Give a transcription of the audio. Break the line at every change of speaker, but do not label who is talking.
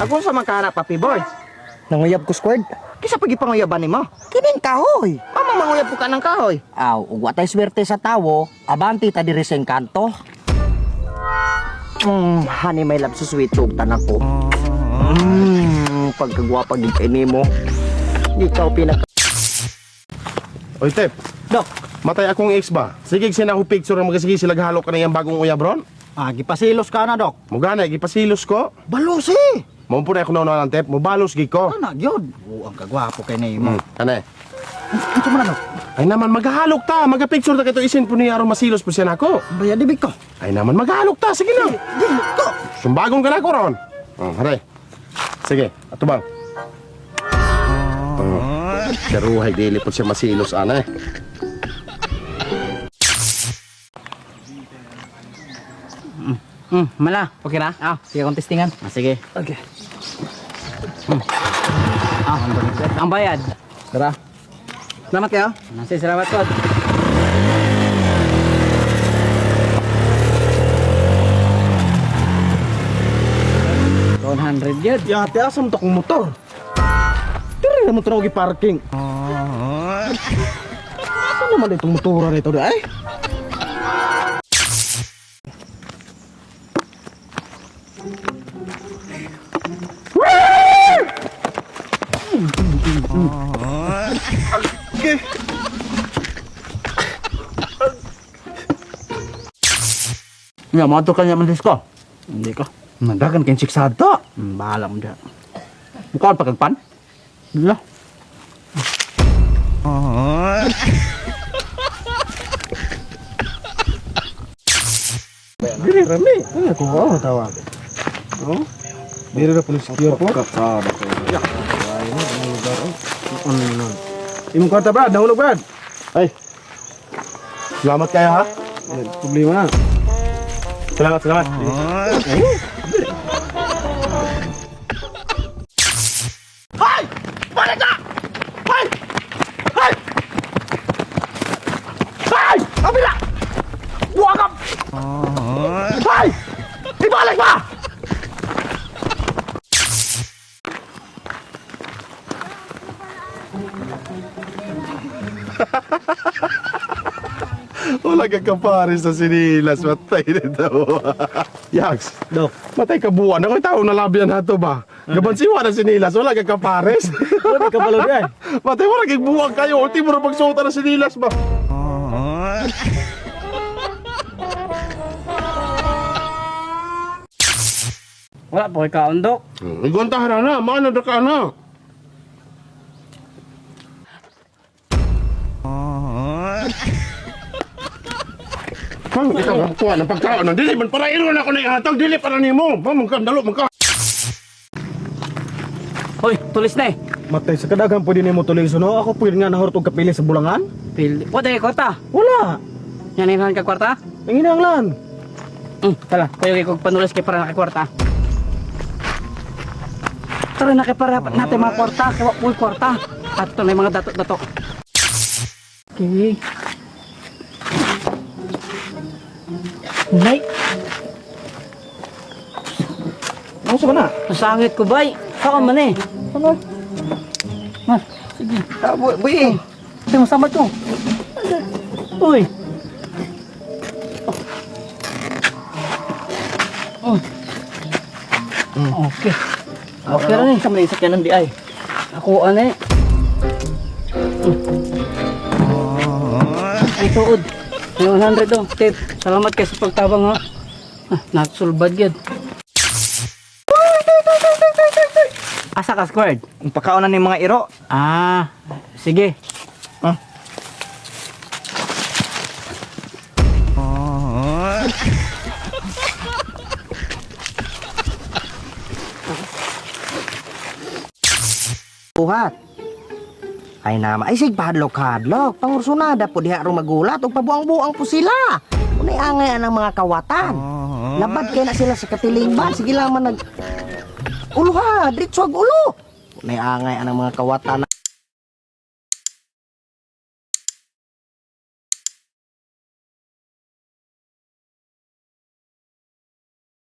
Ako sa magkana Papi Boards.
Nanguyab ko squad.
Kisa pagi panguyaban nimo.
Kining kahoy.
Amo manguyab po ka ng kahoy.
Aw, ug watay swerte sa tawo, abanti ta diri sa engkanto. Honey, my love, sweet talk tanak ko. Pagkagwapa gid kay nimo. Ikaw pinaka.
Oy, Tep.
Dok,
Matay akong ex ba? Sige, sina ako picture ng magasigi sila halo ka na yung bagong uyab ron.
gipasilos ka na, Dok.
Mugana, gipasilos ko.
Balusi.
Mampu na ako na ng Tep, mubalos gi ko.
Ana gyud. Ang kagwapo kay nimo.
Kane.
Ito man, Dok.
Ay naman, maghahalok ta. Magka-picture ta kito isin po niya aron masilos po siya nako.
Bayad dibig ko.
Ay naman, maghahalok ta. Sige na.
Dili ko.
Sumbagong ka na ko ron. Haray. Sige, ato bang. Pero hay dili po siya masilos ana eh.
Mala, okay na? Sige akong testingan. Sige.
Okay.
Ang bayad.
Tara.
Salamat kayo. Sige, salamat ko. $100 yun.
Yate asam to kong motor. Diri na motor gi parking. Ano naman itong motora nito ay?
Ya, motor ka naman disko.
Hindi ko.
Nagagan kayong siksado.
Bahala mo diyan.
Bukaan pa kagpan?
Wala. Diri rami. Ano ko tawag? Oh. Diri na police secure po. Kasada ko. Imong kwarta Brad, nahulog Brad.
Ay. Salamat kayo ha.
Problema na.
Salamat, salamat.
Hoy! Balik ka! Hoy! Hoy! Hoy! Kabila! Buwag ka! Hoy! Ibalik ba?
Wala ka kapares sa sinilas. Matay nito. Yaks.
Dok.
Matay ka buwan. Ako'y tao na labian nato ba? Gabansiwa na sinilas. Wala ka kapares.
Wala ka balon ay.
Matay, wala kang buwang kayo. Ulti mo na pagsuota na sinilas ba?
Wala po ikaw, Dok.
Igontahan na. Maano na ka na? Pang, ikaw ang kuha ng pagkaon. Dili, man para iro na ako na ihatag. Dili, para ni mo. Magkandalo, magka.
Hoy, tulis na eh.
Matay sa kadagan pwede nimo tuloy suno. Ako pwede nga nahurot og kapili sa bulangan.
Pili. Wala kayo kwarta.
Wala.
Yan yung ka kwarta?
Nanginanglan.
Tala, kayo kayo panulis kayo para nakikwarta. Tara na kayo para natin mga kwarta. Kawa po yung kwarta. At ito na yung mga dato-dato. Okay. Nay,
Ano sa mana?
nasangit ko bay. Saan man eh?
Ano?
Man, sige.
Buy.
Ito yung samad ko. Uy. Okay. Okay na eh. Sa mga sakyanan di ay. Ako ano eh. Ay tuod. Yung 100 do. Tip. Salamat kayo sa pagtabang ha. Nagsulbad yan. Asa ka squared?
Ang pagkaonan ni mga iro.
Sige.
Buhat. Ay nama, ay sig padlok-hadlok. Pangursunada po diha ro magulat ug pabuang-buang po sila. Unay angay ang mga kawatan. Labad kay na sila sa katilingban. Sige lang man nag ulo ha, diretso ag ulo. Unay angay ang mga kawatan.